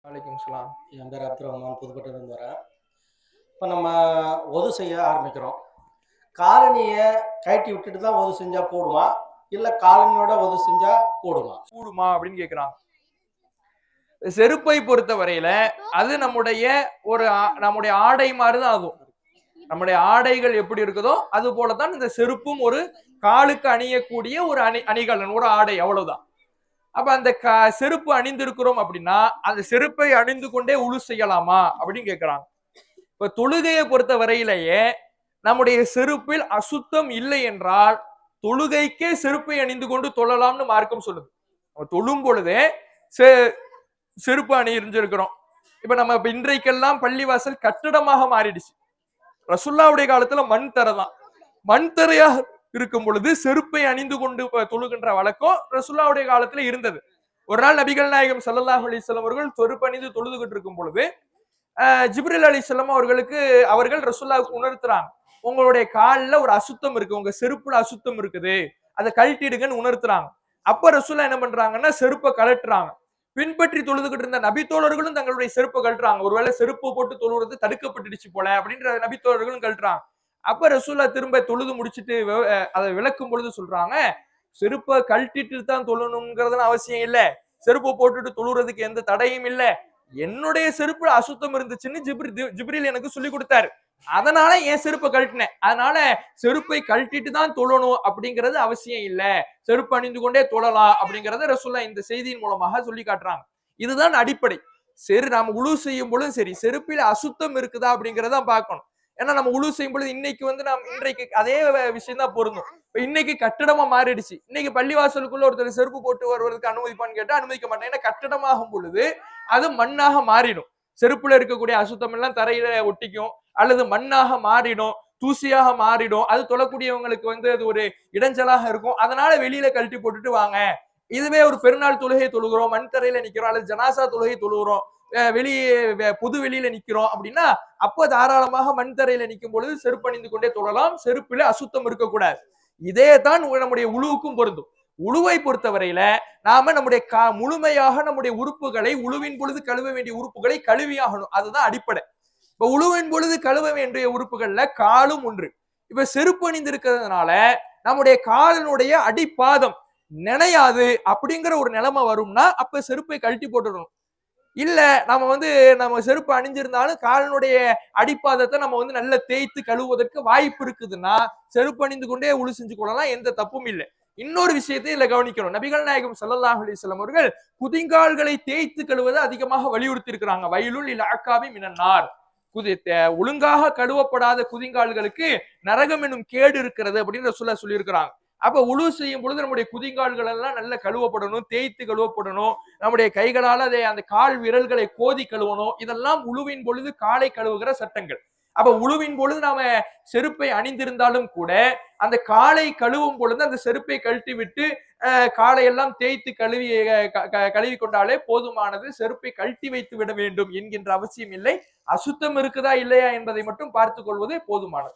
வலைக்கும் சலாம். என் பேர் அப்துல் ரஹ்மான், புதுக்கோட்டையிலேருந்து வரேன். இப்போ நம்ம ஒது செய்ய ஆரம்பிக்கிறோம். காலனியை கழட்டி விட்டுட்டு தான் ஒது செஞ்சால் கூடுமா, இல்லை காலனியோட ஒது செஞ்சால் கூடுமா அப்படின்னு கேட்குறாங்க. செருப்பை பொறுத்த வரையில அது நம்முடைய ஆடை மாதிரி தான் ஆகும். நம்முடைய ஆடைகள் எப்படி இருக்குதோ அது போலதான் இந்த செருப்பும் ஒரு காலுக்கு அணியக்கூடிய ஒரு அணிகலன், ஒரு ஆடை, அவ்வளவுதான். அப்ப அந்த செருப்பு அணிந்திருக்கிறோம் அப்படின்னா அந்த செருப்பை அணிந்து கொண்டே உழு செய்யலாமா அப்படின்னு கேட்கிறாங்க. இப்ப தொழுகையை பொறுத்த வரையிலேயே நம்முடைய செருப்பில் அசுத்தம் இல்லை என்றால் தொழுகைக்கே செருப்பை அணிந்து கொண்டு தொழலாம்னு மார்க்கம் சொல்லுது. நம்ம தொழும் பொழுதே செருப்பு அணிஞ்சிருக்கிறோம். இப்ப நம்ம இன்றைக்கெல்லாம் பள்ளிவாசல் கட்டடமாக மாறிடுச்சு. ரசுல்லாவுடைய காலத்துல மண் தரைதான். மண் தரையா இருக்கும் பொழுது செருப்பை அணிந்து கொண்டு தொழுகின்ற வழக்கம் ரசுல்லாவுடைய காலத்துல இருந்தது. ஒரு நாள் நபிகள் நாயகம் ஸல்லல்லாஹு அலைஹி வஸல்லம் அவர்கள் செருப்பு அணிந்து தொழுதுகிட்டு இருக்கும் பொழுது ஜிப்ரீல் அலைஹிஸ்ஸலாம் அவர்கள் ரசுல்லாவுக்கு உணர்த்துறாங்க, உங்களுடைய காலில் ஒரு அசுத்தம் இருக்கு, உங்க செருப்புல அசுத்தம் இருக்குது, அதை கழட்டிடுங்கன்னு உணர்த்துறாங்க. அப்ப ரசுல்லா என்ன பண்றாங்கன்னா செருப்பை கழட்டுறாங்க. பின்பற்றி தொழுதுகிட்டு இருந்த நபித்தோழர்களும் தங்களுடைய செருப்பை கழட்டுறாங்க. ஒருவேளை செருப்பு போட்டு தொழுறது தடுக்கப்பட்டுடுச்சு போல அப்படின்ற நபித்தோழர்களும் கழட்டுறாங்க. அப்ப ரசூல்லா திரும்ப தொழுது முடிச்சுட்டு அதை விளக்கும் பொழுது சொல்றாங்க, செருப்பை கழட்டிட்டு தான் தொழணுங்கிறதுன்னு அவசியம் இல்லை, செருப்பை போட்டுட்டு தொழுறதுக்கு எந்த தடையும் இல்லை, என்னுடைய செருப்புல அசுத்தம் இருந்துச்சுன்னு ஜிப்ரீல் எனக்கு சொல்லி கொடுத்தாரு, அதனால என் செருப்பை கழட்டினேன், அதனால செருப்பை கழட்டிட்டு தான் தொழணும் அப்படிங்கிறது அவசியம் இல்லை, செருப்பு அணிந்து கொண்டே தொழலாம் அப்படிங்கறத ரசூல்லா இந்த செய்தியின் மூலமாக சொல்லி காட்டுறாங்க. இதுதான் அடிப்படை. சரி, நாம உழு செய்யும் பொழுதும் சரி செருப்பில் அசுத்தம் இருக்குதா அப்படிங்கிறத பார்க்கணும். ஏன்னா நம்ம உழு செய்யும் பொழுது இன்றைக்கு அதே விஷயம் தான் பொருந்தும். இன்னைக்கு கட்டடமா மாறிடுச்சு. இன்னைக்கு பள்ளிவாசலுக்குள்ள ஒருத்தர் செருப்பு போட்டு வருவதற்கு அனுமதிப்பான்னு கேட்டா அனுமதிக்க மாட்டேன். ஏன்னா கட்டடமாகும் பொழுது அது மண்ணாக மாறிடும். செருப்புல இருக்கக்கூடிய அசுத்தம் எல்லாம் தரையில ஒட்டிக்கும், அல்லது மண்ணாக மாறிடும், தூசியாக மாறிடும். அது தொழக்கூடியவங்களுக்கு அது ஒரு இடைஞ்சலாக இருக்கும். அதனால வெளியில கழட்டி போட்டுட்டு வாங்க. இதுவே ஒரு பெருநாள் தொழுகை தொழுகிறோம், மண் தரையில நிக்கிறோம், அல்லது ஜனாசா தொழுகை தொழுகிறோம், வெளியே பொது வெளியில நிக்கிறோம் அப்படின்னா அப்ப தாராளமாக மண் தரையில நிற்கும் பொழுது செருப்பு அணிந்து கொண்டே தொழலாம். செருப்பில அசுத்தம் இருக்கக்கூடாது. இதே தான் நம்முடைய உழுவுக்கும் பொருந்தும். உழுவை பொறுத்தவரையில நாம நம்முடைய முழுமையாக நம்முடைய உறுப்புகளை உழுவின் பொழுது கழுவ வேண்டிய உறுப்புகளை கழுவியாகணும். அதுதான் அடிப்படை. இப்ப உழுவின் பொழுது கழுவ வேண்டிய உறுப்புகள்ல காலும் ஒன்று. இப்ப செருப்பு அணிந்திருக்கிறதுனால நம்முடைய காலினுடைய அடிப்பாதம் நினையாது அப்படிங்கிற ஒரு நிலைமை வரும்னா அப்ப செருப்பை கழட்டி போட்டுடணும். இல்ல நம்ம செருப்பு அணிஞ்சிருந்தாலும் காலினுடைய அடிப்பாதத்தை நம்ம நல்ல தேய்த்து கழுவுவதற்கு வாய்ப்பு இருக்குதுன்னா செருப்பு அணிந்து கொண்டே உழு செஞ்சு கொள்ளலாம், எந்த தப்பும் இல்லை. இன்னொரு விஷயத்தை இதுல கவனிக்கணும். நபிகள் நாயகம் ஸல்லல்லாஹு அலைஹி வஸல்லம் அவர்கள் குதிங்கால்களை தேய்த்து கழுவதை அதிகமாக வலியுறுத்தி இருக்கிறாங்க. வயலுல் லில் அக்காபி மினன் நார், ஒழுங்காக கழுவப்படாத குதிங்கால்களுக்கு நரகம் என்னும் கேடு இருக்கிறது அப்படின்னு ரசூலுல்லாஹ் சொல்லி இருக்கிறாங்க. அப்ப உழு செய்யும் பொழுது நம்முடைய குதிங்கால்கள் எல்லாம் நல்ல கழுவப்படணும், தேய்த்து கழுவப்படணும், நம்முடைய கைகளால் அந்த கால் விரல்களை கோதி கழுவணும். இதெல்லாம் உழுவின் பொழுது காலை கழுவுகிற சட்டங்கள். அப்ப உழுவின் பொழுது நாம செருப்பை அணிந்திருந்தாலும் கூட அந்த காலை கழுவும் பொழுது அந்த செருப்பை கழட்டி விட்டு காலையெல்லாம் தேய்த்து கழுவி கொண்டாலே போதுமானது. செருப்பை கழட்டி வைத்து விட வேண்டும் என்கின்ற அவசியம் இல்லை. அசுத்தம் இருக்குதா இல்லையா என்பதை மட்டும் பார்த்துக் கொள்வதே போதுமானது.